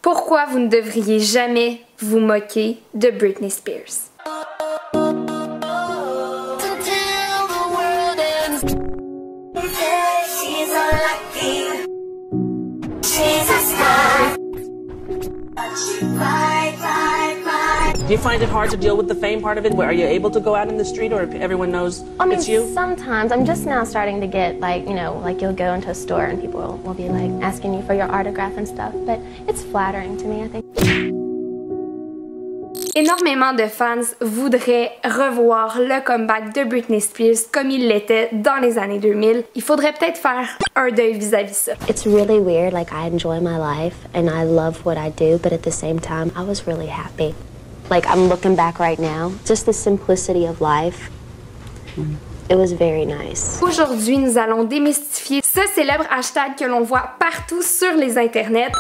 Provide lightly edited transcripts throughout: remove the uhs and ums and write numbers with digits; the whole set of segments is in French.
Pourquoi vous ne devriez jamais vous moquer de Britney Spears? Do you find it hard to deal with the fame part of it? Are you able to go out in the street or everyone knows it's you? Sometimes. I'm just now starting to get like, you know, like you'll go into a store and people will be like asking you for your autograph and stuff. But it's flattering to me, I think. Énormément de fans voudraient revoir le comeback de Britney Spears comme il l'était dans les années 2000. Il faudrait peut-être faire un deuil vis-à-vis ça. It's really weird, like I enjoy my life and I love what I do, but at the same time, I was really happy. Like I'm looking back right now, just the simplicity of life. It was very nice. Aujourd'hui, nous allons démystifier ce célèbre hashtag que l'on voit partout sur les internets,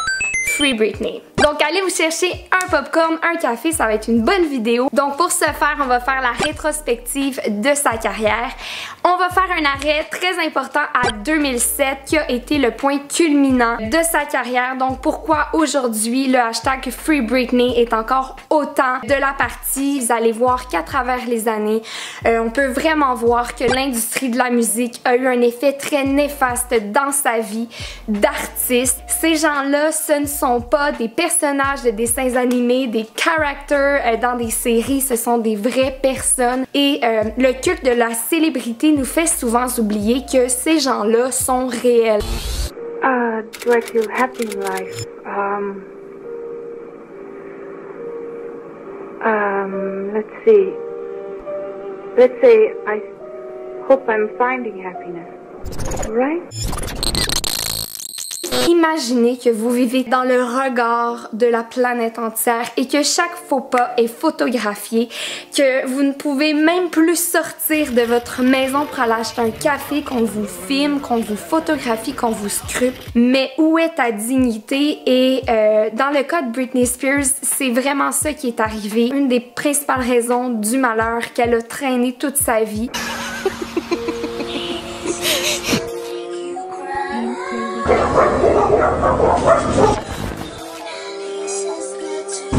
Free Britney. Donc allez vous chercher un popcorn, un café, ça va être une bonne vidéo. Donc pour ce faire, on va faire la rétrospective de sa carrière. On va faire un arrêt très important à 2007 qui a été le point culminant de sa carrière. Donc pourquoi aujourd'hui le hashtag Free Britney est encore autant de la partie. Vous allez voir qu'à travers les années, on peut vraiment voir que l'industrie de la musique a eu un effet très néfaste dans sa vie d'artiste. Ces gens-là, ce ne sont pas des personnages de dessins animés, des characters dans des séries, ce sont des vraies personnes et le culte de la célébrité nous fait souvent oublier que ces gens-là sont réels. Do I feel happy in life? Let's see. Let's say I hope I'm finding happiness, right? Imaginez que vous vivez dans le regard de la planète entière et que chaque faux pas est photographié, que vous ne pouvez même plus sortir de votre maison pour aller acheter un café, qu'on vous filme, qu'on vous photographie, qu'on vous scrute. Mais où est ta dignité? Et dans le cas de Britney Spears, c'est vraiment ça qui est arrivé. Une des principales raisons du malheur qu'elle a traîné toute sa vie.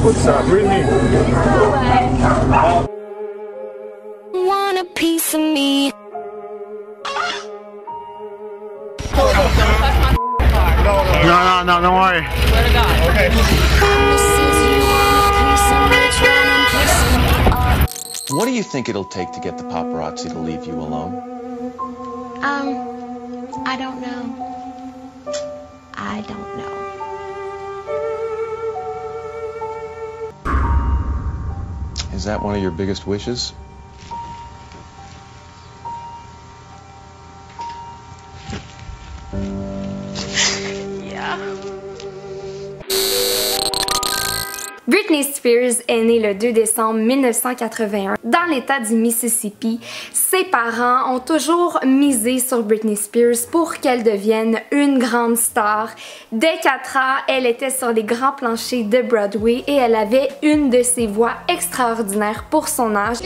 What's up, Britney? Want a piece of me? No, don't worry. Swear to God. Okay. What do you think it'll take to get the paparazzi to leave you alone? I don't know. I don't know. Is that one of your biggest wishes? Yeah. Britney Spears est née le 2 décembre 1981 dans l'état du Mississippi. Ses parents ont toujours misé sur Britney Spears pour qu'elle devienne une grande star. Dès 4 ans, elle était sur les grands planchers de Broadway et elle avait une de ses voix extraordinaires pour son âge.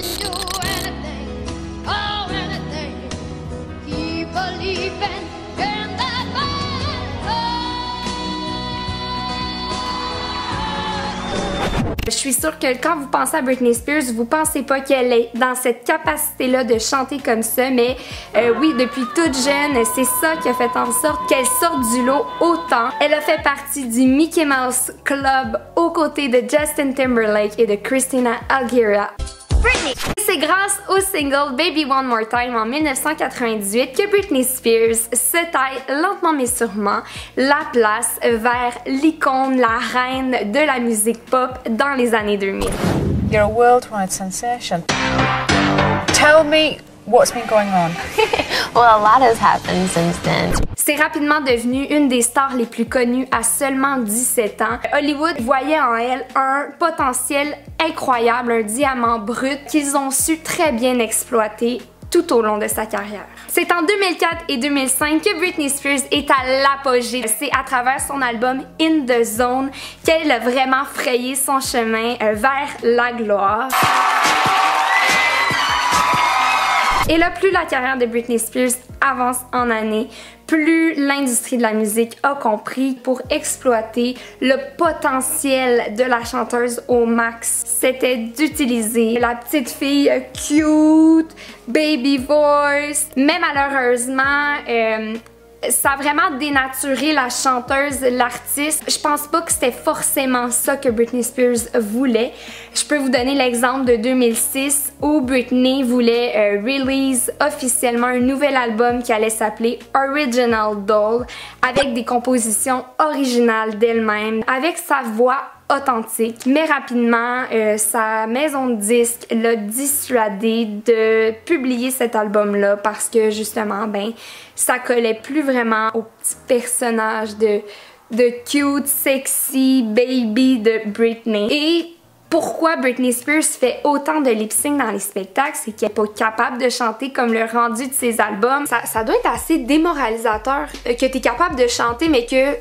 Je suis sûre que quand vous pensez à Britney Spears, vous pensez pas qu'elle est dans cette capacité-là de chanter comme ça, mais oui, depuis toute jeune, c'est ça qui a fait en sorte qu'elle sorte du lot autant. Elle a fait partie du Mickey Mouse Club aux côtés de Justin Timberlake et de Christina Aguilera. Britney. C'est grâce au single Baby One More Time en 1998 que Britney Spears se taille lentement mais sûrement la place vers l'icône, la reine de la musique pop dans les années 2000. You're a worldwide sensation. Tell me what's been going on. Well, a lot has happened since then. C'est rapidement devenu une des stars les plus connues à seulement 17 ans. Hollywood voyait en elle un potentiel incroyable, un diamant brut qu'ils ont su très bien exploiter tout au long de sa carrière. C'est en 2004 et 2005 que Britney Spears est à l'apogée. C'est à travers son album In the Zone qu'elle a vraiment frayé son chemin vers la gloire. Et là, plus la carrière de Britney Spears avance en années, plus l'industrie de la musique a compris pour exploiter le potentiel de la chanteuse au max, c'était d'utiliser la petite fille cute, baby voice. Mais malheureusement, ça a vraiment dénaturé la chanteuse, l'artiste. Je pense pas que c'était forcément ça que Britney Spears voulait. Je peux vous donner l'exemple de 2006 où Britney voulait release officiellement un nouvel album qui allait s'appeler Original Doll avec des compositions originales d'elle-même, avec sa voix authentique. Mais rapidement, sa maison de disques l'a dissuadée de publier cet album-là parce que justement, ben, ça collait plus vraiment au petit personnage de cute, sexy baby de Britney. Et pourquoi Britney Spears fait autant de lip-sync dans les spectacles, c'est qu'elle n'est pas capable de chanter comme le rendu de ses albums. Ça doit être assez démoralisateur que tu es capable de chanter mais que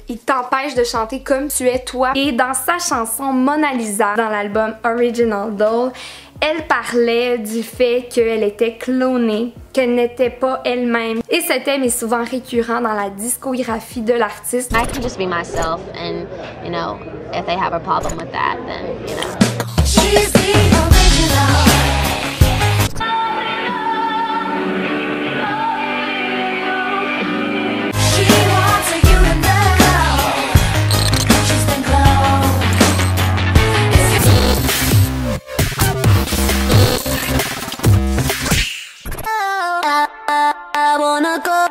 il t'empêche de chanter comme tu es toi. Et dans sa chanson Mona Lisa, dans l'album Original Doll, elle parlait du fait qu'elle était clonée, qu'elle n'était pas elle-même. Et ce thème est souvent récurrent dans la discographie de l'artiste. I can just be myself and, you know, if they have a problem with that, then, you know. She's the original. She wants you to know she's been cloned. I wanna go.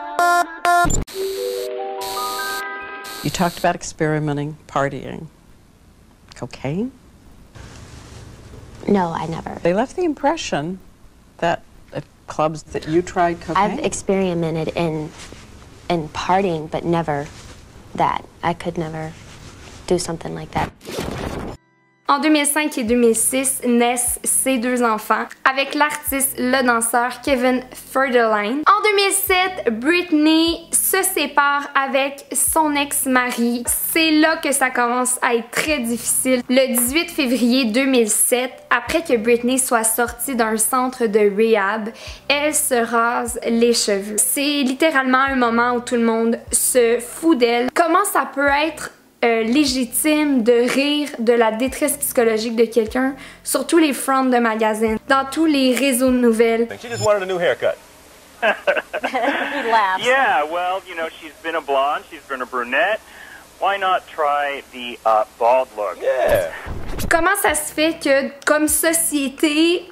You talked about experimenting, partying. Cocaine? No, I never. They left the impression that at clubs that you tried cocaine. I've experimented in partying, but never that. I could never do something like that. En 2005 et 2006 naissent ses deux enfants avec l'artiste, le danseur Kevin Federline. En 2007, Britney se sépare avec son ex-mari. C'est là que ça commence à être très difficile. Le 18 février 2007, après que Britney soit sortie d'un centre de rehab, elle se rase les cheveux. C'est littéralement un moment où tout le monde se fout d'elle. Comment ça peut être légitime de rire de la détresse psychologique de quelqu'un sur tous les fronts de magazines, dans tous les réseaux de nouvelles. She just wanted a new haircut. He laughs. Yeah, well, you know, she's been a blonde, she's been a brunette. Why not try the bald look? Yeah. Comment ça se fait que, comme société,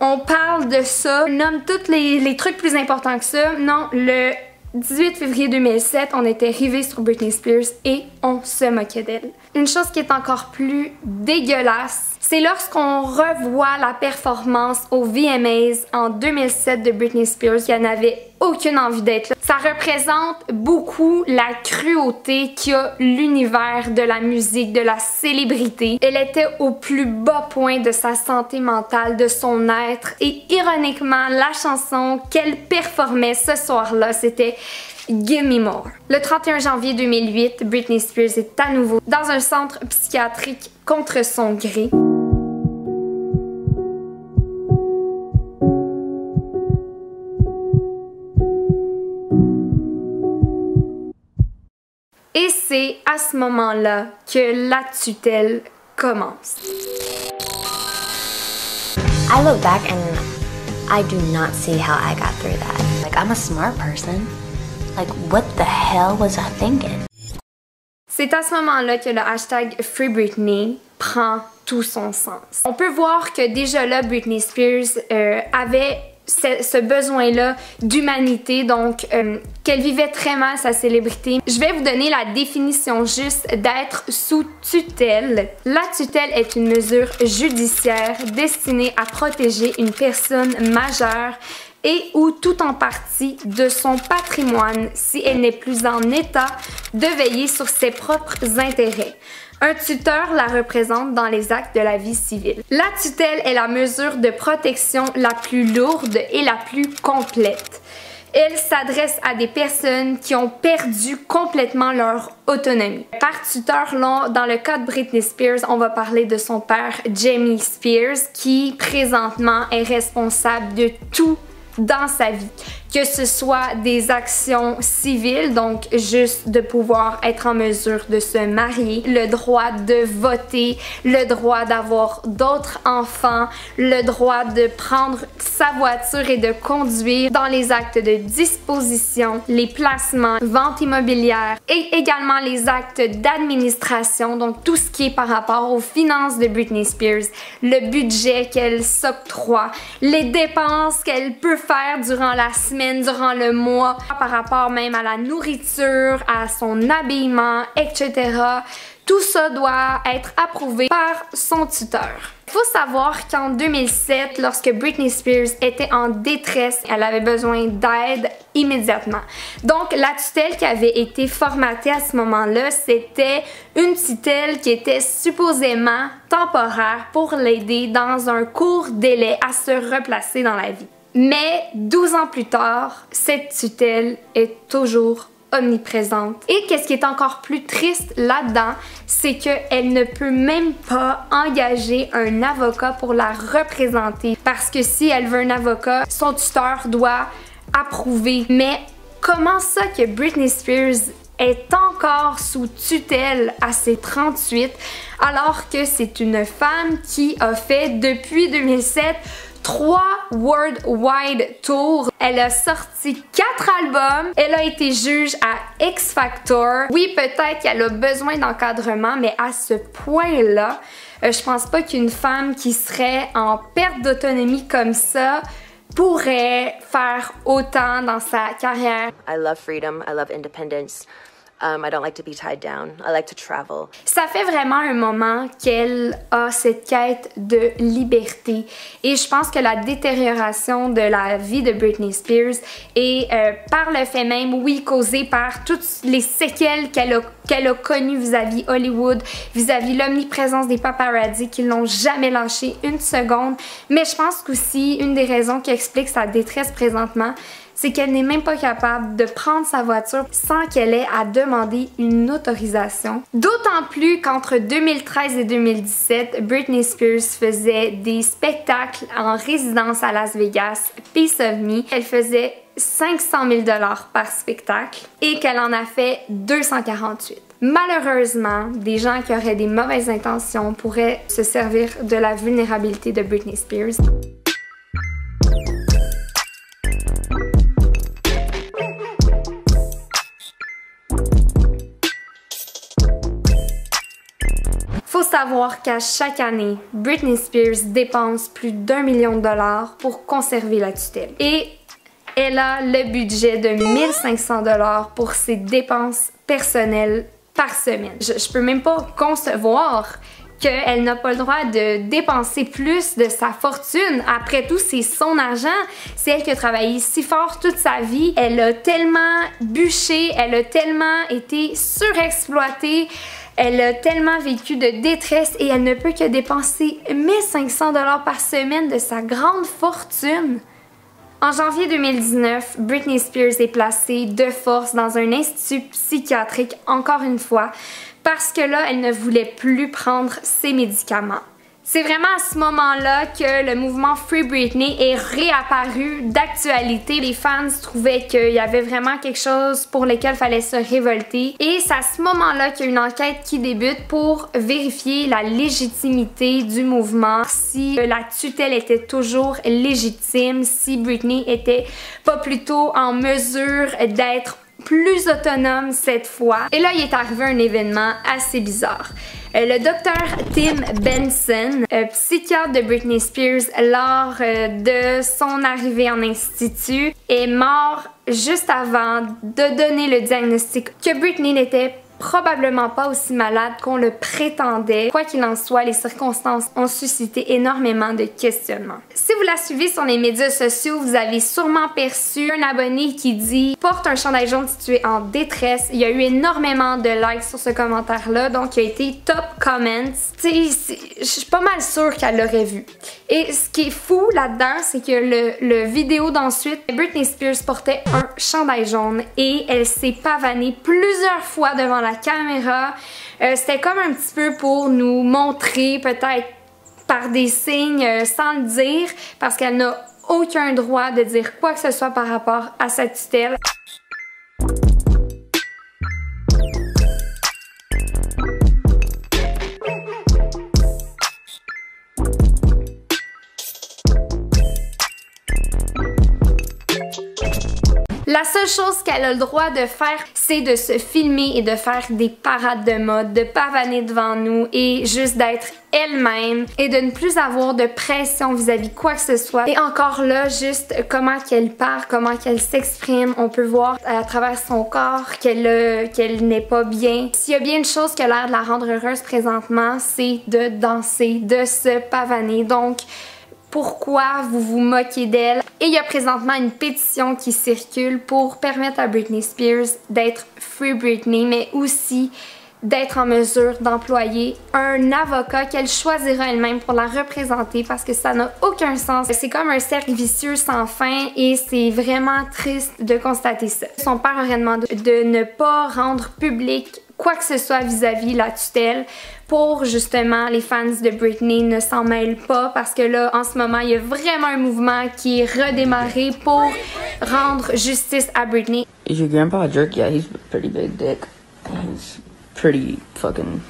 on parle de ça, on nomme tous les trucs plus importants que ça? Non, le 18 février 2007, on était rivés sur Britney Spears et on se moquait d'elle. Une chose qui est encore plus dégueulasse, c'est lorsqu'on revoit la performance aux VMAs en 2007 de Britney Spears, qui n'avait aucune envie d'être là. Ça représente beaucoup la cruauté qu'a l'univers de la musique, de la célébrité. Elle était au plus bas point de sa santé mentale, de son être. Et ironiquement, la chanson qu'elle performait ce soir-là, c'était Give Me More. Le 31 janvier 2008, Britney Spears est à nouveau dans un centre psychiatrique contre son gré. Et c'est à ce moment-là que la tutelle commence. I look back and I do not see how I got through that. Like, I'm a smart person. Like, what the hell was I thinking? C'est à ce moment-là que le hashtag Free Britney prend tout son sens. On peut voir que déjà là, Britney Spears avait ce besoin-là d'humanité, donc qu'elle vivait très mal sa célébrité. Je vais vous donner la définition juste d'être sous tutelle. La tutelle est une mesure judiciaire destinée à protéger une personne majeure et ou tout en partie de son patrimoine si elle n'est plus en état de veiller sur ses propres intérêts. Un tuteur la représente dans les actes de la vie civile. La tutelle est la mesure de protection la plus lourde et la plus complète. Elle s'adresse à des personnes qui ont perdu complètement leur autonomie. Par tuteur, dans le cas de Britney Spears, on va parler de son père Jamie Spears qui présentement est responsable de tout dans sa vie. Que ce soit des actions civiles, donc juste de pouvoir être en mesure de se marier, le droit de voter, le droit d'avoir d'autres enfants, le droit de prendre sa voiture et de conduire, dans les actes de disposition, les placements, vente immobilière et également les actes d'administration, donc tout ce qui est par rapport aux finances de Britney Spears, le budget qu'elle s'octroie, les dépenses qu'elle peut faire durant la semaine, durant le mois, par rapport même à la nourriture, à son habillement, etc. Tout ça doit être approuvé par son tuteur. Il faut savoir qu'en 2007, lorsque Britney Spears était en détresse, elle avait besoin d'aide immédiatement. Donc, la tutelle qui avait été formatée à ce moment-là, c'était une tutelle qui était supposément temporaire pour l'aider dans un court délai à se replacer dans la vie. Mais 12 ans plus tard, cette tutelle est toujours omniprésente. Et qu'est-ce qui est encore plus triste là-dedans, c'est qu'elle ne peut même pas engager un avocat pour la représenter. Parce que si elle veut un avocat, son tuteur doit approuver. Mais comment ça que Britney Spears est encore sous tutelle à ses 38 alors que c'est une femme qui a fait depuis 2007 3 Worldwide Tours. Elle a sorti 4 albums. Elle a été juge à X Factor. Oui, peut-être qu'elle a besoin d'encadrement, mais à ce point-là, je pense pas qu'une femme qui serait en perte d'autonomie comme ça pourrait faire autant dans sa carrière. I love freedom. I love independence. I don't like to be tied down. I like to travel. Ça fait vraiment un moment qu'elle a cette quête de liberté. Et je pense que la détérioration de la vie de Britney Spears est par le fait même, oui, causée par toutes les séquelles qu'elle a connues vis-à-vis Hollywood, vis-à-vis l'omniprésence des paparazzi qui l'ont jamais lâché une seconde. Mais je pense qu'aussi, une des raisons qui explique sa détresse présentement, c'est qu'elle n'est même pas capable de prendre sa voiture sans qu'elle ait à demander une autorisation. D'autant plus qu'entre 2013 et 2017, Britney Spears faisait des spectacles en résidence à Las Vegas, Piece of Me. Elle faisait 500 000 $ par spectacle et qu'elle en a fait 248. Malheureusement, des gens qui auraient des mauvaises intentions pourraient se servir de la vulnérabilité de Britney Spears. Faut savoir qu'à chaque année, Britney Spears dépense plus d'1 million de $ pour conserver la tutelle. Et elle a le budget de 1 500 $ pour ses dépenses personnelles par semaine. Je peux même pas concevoir qu'elle n'a pas le droit de dépenser plus de sa fortune. Après tout, c'est son argent. C'est elle qui a travaillé si fort toute sa vie. Elle a tellement bûché, elle a tellement été surexploitée. Elle a tellement vécu de détresse et elle ne peut que dépenser 1 500 $ par semaine de sa grande fortune. En janvier 2019, Britney Spears est placée de force dans un institut psychiatrique encore une fois parce que là, elle ne voulait plus prendre ses médicaments. C'est vraiment à ce moment-là que le mouvement Free Britney est réapparu d'actualité. Les fans trouvaient qu'il y avait vraiment quelque chose pour lequel il fallait se révolter. Et c'est à ce moment-là qu'il y a une enquête qui débute pour vérifier la légitimité du mouvement, si la tutelle était toujours légitime, si Britney était pas plutôt en mesure d'être plus autonome cette fois. Et là, il est arrivé un événement assez bizarre. Le docteur Tim Benson, psychiatre de Britney Spears lors de son arrivée en institut, est mort juste avant de donner le diagnostic que Britney n'était probablement pas aussi malade qu'on le prétendait. Quoi qu'il en soit, les circonstances ont suscité énormément de questionnements. Si vous la suivez sur les médias sociaux, vous avez sûrement perçu un abonné qui dit « Porte un chandail jaune si tu es en détresse ». Il y a eu énormément de likes sur ce commentaire-là, donc il a été top comments. Je suis pas mal sûre qu'elle l'aurait vu. Et ce qui est fou là-dedans, c'est que le vidéo d'ensuite, Britney Spears portait un chandail jaune et elle s'est pavanée plusieurs fois devant la caméra. C'était comme un petit peu pour nous montrer, peut-être par des signes sans le dire, parce qu'elle n'a aucun droit de dire quoi que ce soit par rapport à sa tutelle. La seule chose qu'elle a le droit de faire, c'est de se filmer et de faire des parades de mode, de pavaner devant nous et juste d'être elle-même et de ne plus avoir de pression vis-à-vis quoi que ce soit. Et encore là, juste comment qu'elle parle, comment qu'elle s'exprime, on peut voir à travers son corps qu'elle n'est pas bien. S'il y a bien une chose qui a l'air de la rendre heureuse présentement, c'est de danser, de se pavaner. Donc, pourquoi vous vous moquez d'elle? Et il y a présentement une pétition qui circule pour permettre à Britney Spears d'être Free Britney, mais aussi d'être en mesure d'employer un avocat qu'elle choisira elle-même pour la représenter parce que ça n'a aucun sens. C'est comme un cercle vicieux sans fin et c'est vraiment triste de constater ça. Son père aurait demandé de ne pas rendre public quoi que ce soit vis-à-vis la tutelle pour justement les fans de Britney ne s'en mêlent pas parce que là en ce moment il y a vraiment un mouvement qui est redémarré pour rendre justice à Britney. Is your grandpa a jerk? Yeah, he's a pretty big dick. He's pretty fucking...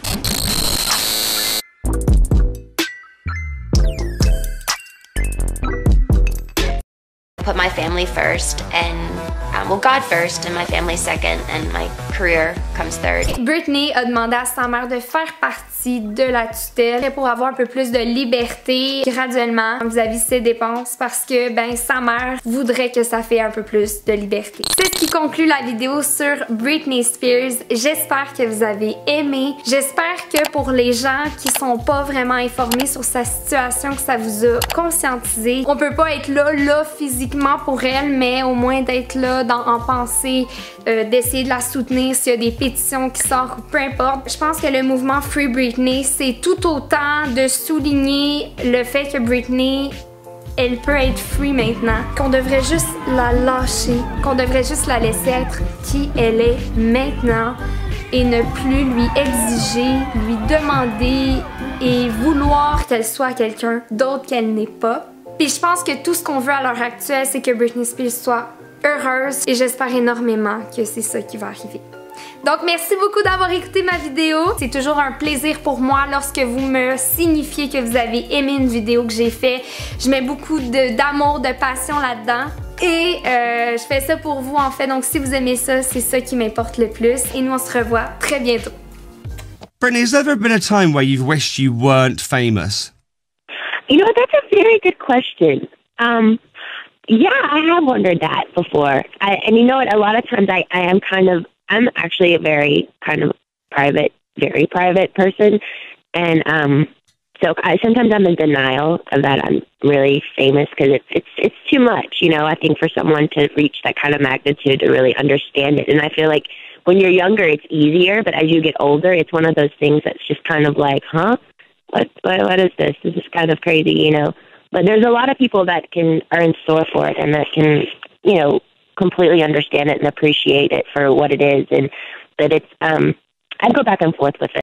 Put my family first and well, God first and my family second and my career comes third. Britney a demandé à sa mère de faire partie de la tutelle pour avoir un peu plus de liberté graduellement vis-à-vis ses dépenses parce que ben sa mère voudrait que ça fait un peu plus de liberté. C'est ce qui conclut la vidéo sur Britney Spears. J'espère que vous avez aimé. J'espère que pour les gens qui sont pas vraiment informés sur sa situation, que ça vous a conscientisé. On peut pas être là physiquement pour elle, mais au moins d'être là en pensée, d'essayer de la soutenir s'il y a des pétitions qui sortent ou peu importe. Je pense que le mouvement Free Britney, c'est tout autant de souligner le fait que Britney, elle peut être free maintenant, qu'on devrait juste la lâcher, qu'on devrait juste la laisser être qui elle est maintenant et ne plus lui exiger, lui demander et vouloir qu'elle soit quelqu'un d'autre qu'elle n'est pas. Puis je pense que tout ce qu'on veut à l'heure actuelle, c'est que Britney Spears soit heureuse et j'espère énormément que c'est ça qui va arriver. Donc merci beaucoup d'avoir écouté ma vidéo. C'est toujours un plaisir pour moi lorsque vous me signifiez que vous avez aimé une vidéo que j'ai fait. Je mets beaucoup d'amour, de passion là-dedans. Et je fais ça pour vous en fait. Donc si vous aimez ça, c'est ça qui m'importe le plus. Et nous on se revoit très bientôt. Britney, has there ever been a time where you've wished you weren't famous? You know, that's a very good question. Yeah, I have wondered that before. And you know what, a lot of times I'm actually a very kind of private, very private person. And so sometimes I'm in denial of that I'm really famous because it's too much, you know. I think for someone to reach that kind of magnitude to really understand it. And I feel like when you're younger, it's easier. But as you get older, it's one of those things that's just kind of like, huh? What is this? This is kind of crazy, you know. But there's a lot of people that are in store for it and that can, you know, completely understand it and appreciate it for what it is. And that it's, I'd go back and forth with it.